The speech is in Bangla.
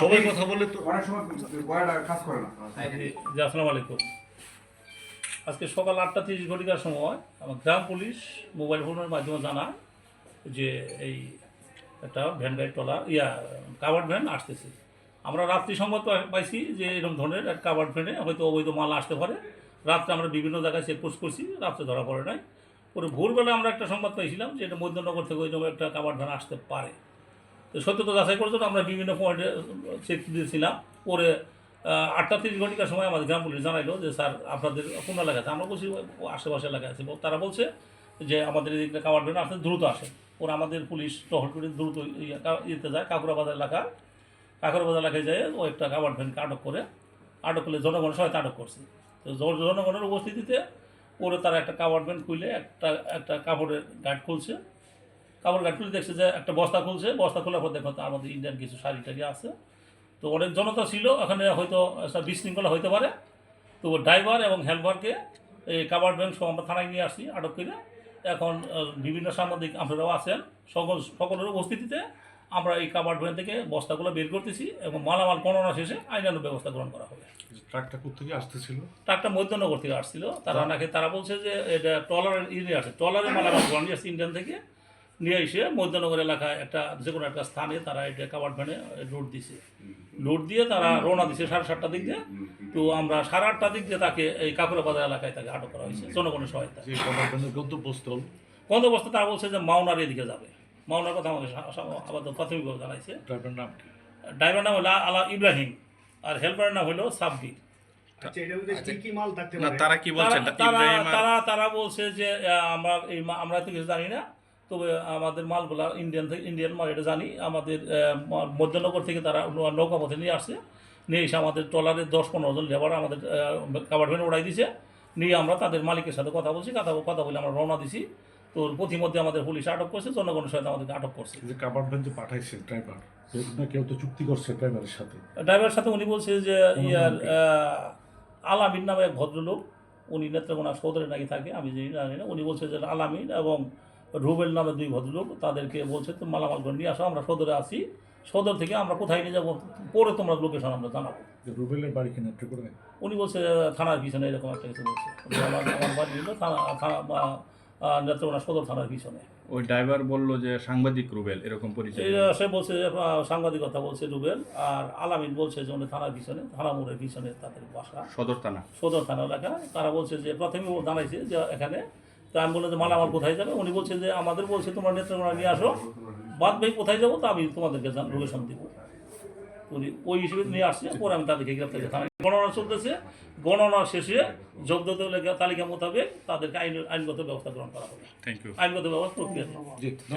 সবাই কথা বলে তো অনেক সময় কাজ করে না। জি, আসসালামু আলাইকুম। আজকে সকাল 8:30 সময় আমার গ্রাম পুলিশ মোবাইল ফোনের মাধ্যমে জানায় যে এই একটা ভ্যান গাড়ি ট্রলার কাভার্ড ভ্যান আসতেছে। আমরা রাত্রি সংবাদ পাইছি যে এরকম ধরনের এক কাভার্ড ভ্যানে হয়তো অবৈধ মাল আসতে পারে। রাত্রে আমরা বিভিন্ন জায়গায় চেকপোস্ট করছি, রাত্রে ধরা পড়ে নাই। পরে ভোরবেলা আমরা একটা সংবাদ পাইছিলাম যে এটা মধ্যনগর থেকে ওই রকম একটা কাভার্ড ভ্যান আসতে পারে। তো সত্যতা যাচাই করার জন্য আমরা বিভিন্ন পয়েন্টে চেক দিয়েছিলাম। পরে 8:30 সময় আমাদের গ্রাম পুলিশ জানাইলো যে স্যার আপনাদের কোন এলাকাতে, আমরা বলছি আশেপাশে এলাকায় আছে। তারা বলছে যে আমাদের এদিকে কাভার্ড ভ্যান আসতে দ্রুত আসে। ওরা আমাদের পুলিশ টহল করে দ্রুত ইয়েতে যায় কাকুরাবাজার এলাকায়। কাকুরাবাজার এলাকায় যায় ও একটা কাভার্ড ভ্যানকে আটক করে জনগণের সহায়তা আটক করছে। তো জনগণের উপস্থিতিতে পরে তারা একটা কাভার্ড ভ্যান খুলে একটা কাপড়ের গার্ড খুলছে। কাপড় গার্ড খুলে দেখছে যে একটা বস্তা খুলছে। বস্তা খোলার পর দেখো আমাদের ইন্ডিয়ান কিছু শাড়ি টাড়ি আছে। তো অনেক জনতা ছিল, এখানে হয়তো একটা বিশৃঙ্খলা হতে পারে। তো ড্রাইভার এবং হেল্পারকে এই কাভার্ড ভ্যান সহ আমরা থানায় নিয়ে আসছি আটক করে। এখন বিভিন্ন সাংবাদিক আপনারাও আছেন, সকলের উপস্থিতিতে আমরা এই কাভার্ড ভ্যান থেকে বস্তাগুলো বের করতেছি এবং মালামাল গণনা শেষে আইনানুগ ব্যবস্থা গ্রহণ করা হবে। ট্রাকটা কোথেকে আসতেছিল? ট্রাকটা মধ্যনগর থেকে আসছিল। তারা বলছে যে এটা ট্রলারের আসে, ট্রলারের মালামাল গ্রহণ নিয়ে আসছে ইন্ডিয়ান থেকে নিয়ে এসে মধ্যনগর এলাকায় যে কোনো একটা স্থানে তারা এটা কাভার্ড ভ্যানে লোড দিছে। লোড দিয়ে তারা রওনা দিছে 7:30টার দিক দিয়ে। তো আমরা 8:30টার দিক দিয়ে তাকে এই কাকুরাবাজার এলাকায় তাকে আটক করা হয়েছে জনগণের সহায়তা। গন্তব্যস্থল তারা বলছে যে মাওনার এদিকে যাবে। মাওনার কথা আমাকে আপাতত প্রাথমিকভাবে জানাইছে। ড্রাইভার নাম কি? ড্রাইভার নাম হলো আলা ইব্রাহিম আর হেল্পারের নাম হলো সাব্বির। তারা কি বলছেন? তারা বলছে যে আমরা তো কিছু জানি না, তবে আমাদের মালগুলা ইন্ডিয়ান মাল এটা জানি। আমাদের মধ্যনগর থেকে তারা নৌকাপথে নিয়ে আসছে, নিয়ে এসে আমাদের ট্রলারের 10-15 জন লেবার আমাদের কাভার্ড ভ্যানে উড়াই দিছে। নিয়ে আমরা তাদের মালিকের সাথে কথা বলছি, কথা বলে আমরা রওনা দিছি। তো প্রতিমধ্যে আমাদের পুলিশ আটক করছে, জনগণের সাথে আমাদেরকে আটক করছে। যে কাভার্ড ভ্যান যে পাঠাইছে ড্রাইভার, কেউ তো চুক্তি করছে ড্রাইভারের সাথে উনি বলছে যে আলামিন নামে এক ভদ্রলোক, উনি নেত্রকোনা সদরে নাকি থাকে, আমি জানি না। উনি বলছে যে আলামিন এবং রুবেল নামে 2 ভদ্রলোক, তাদেরকে বলছে তো মালামাল করে নিয়ে আসো, আমরা সদরে আসি। সদর থেকে আমরা কোথায় নিয়ে যাবো পরে তোমরা লোকেশন আমরা জানাবো। রুবেলের বাড়ি কি নেত্রকোনায়? উনি বলছে থানার পিছনে, এরকম একটা কিছু বলছে। আমার বাড়ি হলো থানা নেত্রকোনা সদর থানার পিছনে। ওই ড্রাইভার বললো যে সাংবাদিক রুবেল এরকম পরিচয়। সে বলছে যে সাংবাদিকতা বলছে রুবেল, আর আলামিন বলছে যে উনি থানার পিছনে, থানা মোড়ের পিছনে তাদের বাসা, সদর থানা এলাকায়। তারা বলছে যে প্রথমে জানাইছে যে এখানে। তো আমি বললাম যে মালামাল কোথায় যাবে? উনি বলছে যে আমাদের বলছে তোমরা নেত্রকোনা নিয়ে আসো, বাদ ভাই কোথায় যাবো তা আমি তোমাদেরকে লোকেশন দিব। উনি ওই হিসেবে নিয়ে আসছে। পরে আমি তাদেরকে গ্রেপ্তার করে থানায় গণনা চলতেছে। গণনা শেষে জব্দ তালিকা মোতাবেক তাদেরকে আইনগত ব্যবস্থা গ্রহণ করা হবে। Thank you. আইনগত ব্যবস্থা প্রক্রিয়া।